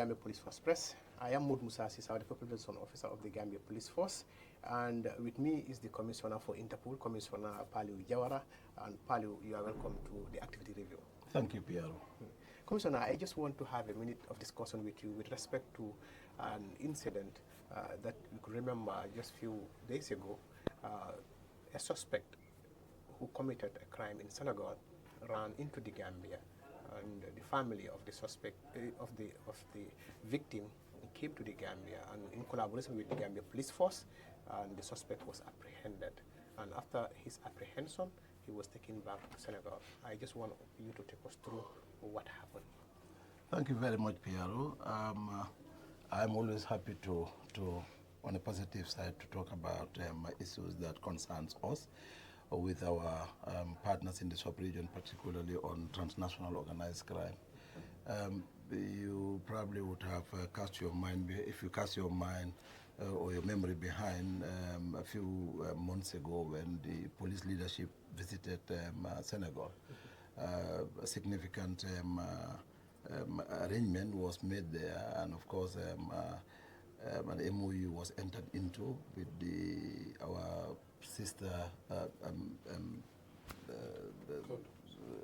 Gambia Police Force Press. I am Moud Musa Sisa, the Population Officer of the Gambia Police Force, and with me is the Commissioner for Interpol, Commissioner Paliu Jawara. And Paliu, you are welcome to the activity review. Thank you, Piero. Commissioner, I just want to have a minute of discussion with you with respect to an incident that you could remember just a few days ago. A suspect who committed a crime in Senegal ran into the Gambia, and the family of the suspect, of the victim, came to the Gambia, and in collaboration with the Gambia Police Force, and the suspect was apprehended. And after his apprehension, he was taken back to Senegal. I just want you to take us through what happened. Thank you very much, Piero. I'm always happy to, on a positive side, to talk about issues that concerns us with our partners in the sub-region, particularly on transnational organized crime. You probably would have cast your mind, if you cast your mind or your memory behind a few months ago when the police leadership visited Senegal. A significant arrangement was made there, and of course an MOU was entered into with our sister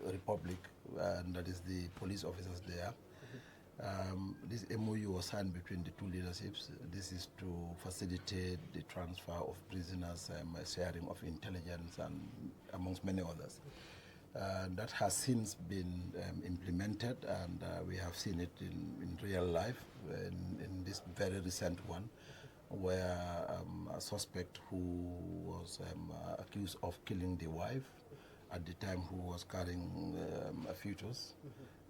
republic, and that is the police officers there. This MOU was signed between the two leaderships. This is to facilitate the transfer of prisoners, sharing of intelligence, and amongst many others. That has since been implemented, and we have seen it in real life in this very recent one, where a suspect who was accused of killing the wife at the time, who was carrying a fetus,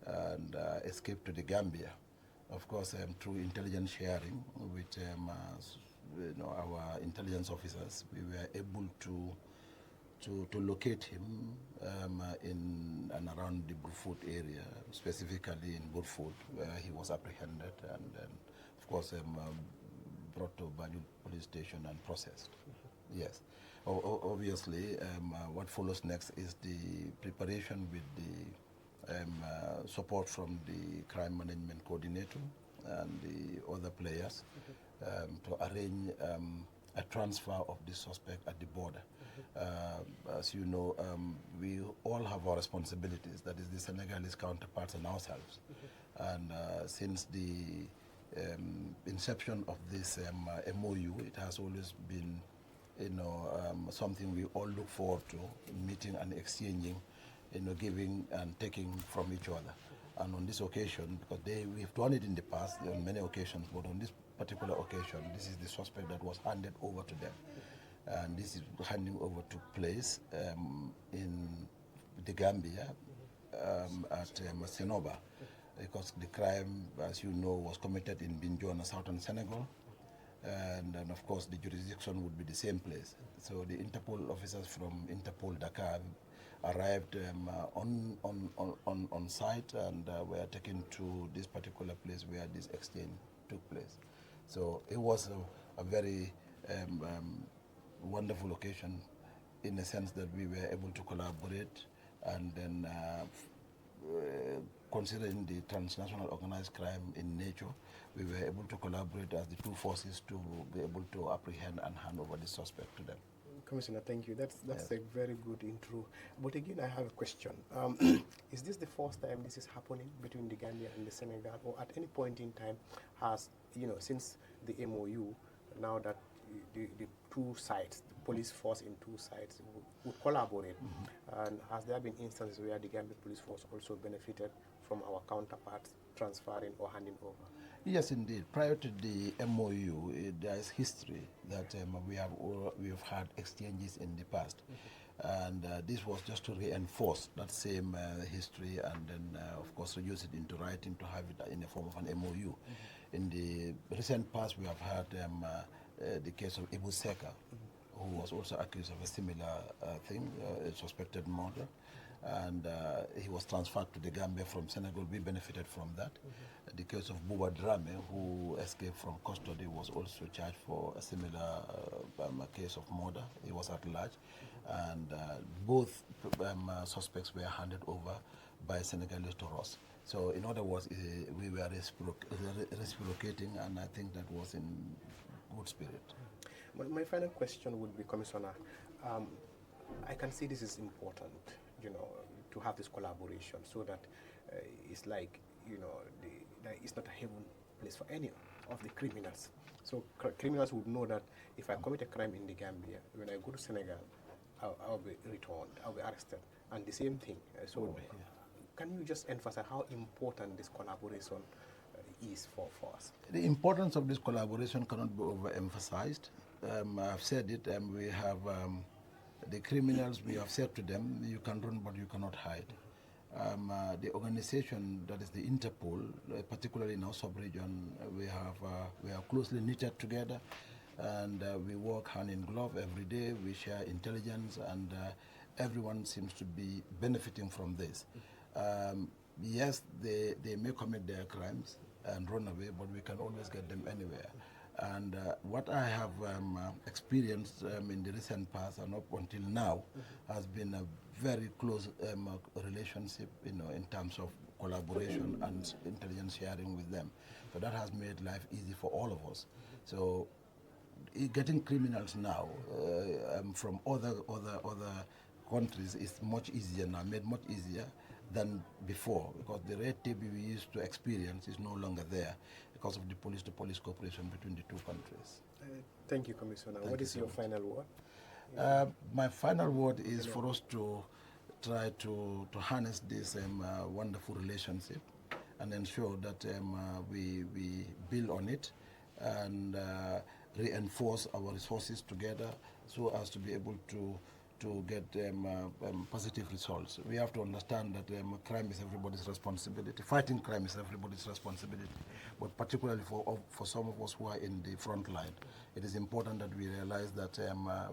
and escaped to the Gambia. Of course, through intelligence sharing with our intelligence officers, we were able to locate him in and around the Burfoot area, specifically in Burfoot, where he was apprehended and then, of course, brought to Banjul police station and processed. Yes. Obviously, what follows next is the preparation with the support from the crime management coordinator and the other players to arrange a transfer of the suspect at the border. As you know, we all have our responsibilities, that is the Senegalese counterparts and ourselves. And since the inception of this MOU, it has always been something we all look forward to, meeting and exchanging, giving and taking from each other. And on this occasion, because we've done it in the past on many occasions, but on this particular occasion, this is the suspect that was handed over to them. And this is handing over took place in the Gambia at Senoba, because the crime, as you know, was committed in Bignona, southern Senegal. And then, of course, the jurisdiction would be the same place. So the Interpol officers from Interpol Dakar arrived on site and were taken to this particular place where this exchange took place. So it was a very wonderful occasion, in the sense that we were able to collaborate, and then considering the transnational organized crime in nature, we were able to collaborate as the two forces to be able to apprehend and hand over the suspect to them. Commissioner, thank you. That's Yes. a very good intro. But again, I have a question. Is this the first time this is happening between the Gambia and the Senegal, or at any point in time has, since the MOU, now that the two sides, the police force in two sides would collaborate, and has there been instances where the Gambia police force also benefited from our counterparts transferring or handing over? Yes, indeed. Prior to the MOU, there is history that we have had exchanges in the past, and this was just to reinforce that same history, and then of course reduce it into writing to have it in the form of an MOU. In the recent past, we have had the case of Ibu Seka, who was also accused of a similar thing, a suspected murder. and he was transferred to the Gambia from Senegal. We benefited from that. The case of Buba Drame, who escaped from custody, was also charged for a similar case of murder. He was at large, and both suspects were handed over by Senegalese to us. So in other words, we were reciprocating, and I think that was in good spirit. My final question would be, Commissioner, I can see this is important, to have this collaboration so that it's like, that it's not a heaven place for any of the criminals. So criminals would know that if I commit a crime in the Gambia, when I go to Senegal, I'll be returned, I'll be arrested, and the same thing. Can you just emphasize how important this collaboration is for us? The importance of this collaboration cannot be overemphasized. I've said it, we have the criminals, we have said to them, you can run but you cannot hide. The organization that is the Interpol, particularly in our sub-region, we are closely knitted together, and we work hand in glove every day. We share intelligence, and everyone seems to be benefiting from this. Yes, they may commit their crimes and run away, but we can always get them anywhere. And what I have experienced in the recent past and up until now has been a very close relationship, in terms of collaboration and intelligence sharing with them. So that has made life easy for all of us. So getting criminals now from other countries is much easier now, made much easier than before, because the red tape we used to experience is no longer there because of the police-to-police cooperation between the two countries. Thank you, Commissioner. What is your final word? My final word is for us to try to harness this wonderful relationship and ensure that we build on it and reinforce our resources together so as to be able to get positive results. We have to understand that crime is everybody's responsibility. Fighting crime is everybody's responsibility, but particularly for some of us who are in the front line, it is important that we realize that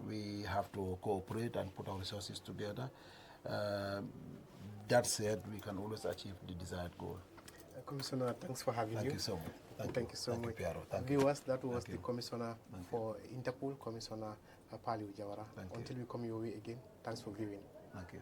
we have to cooperate and put our resources together. That said, we can always achieve the desired goal. Commissioner, thanks for having Thank you so much. Thank you so much. Thank Viewers, that was Thank the you. Commissioner Thank for Interpol, Commissioner Paliu Jawara. Thank Until we come your way again, thanks for viewing. Thank you.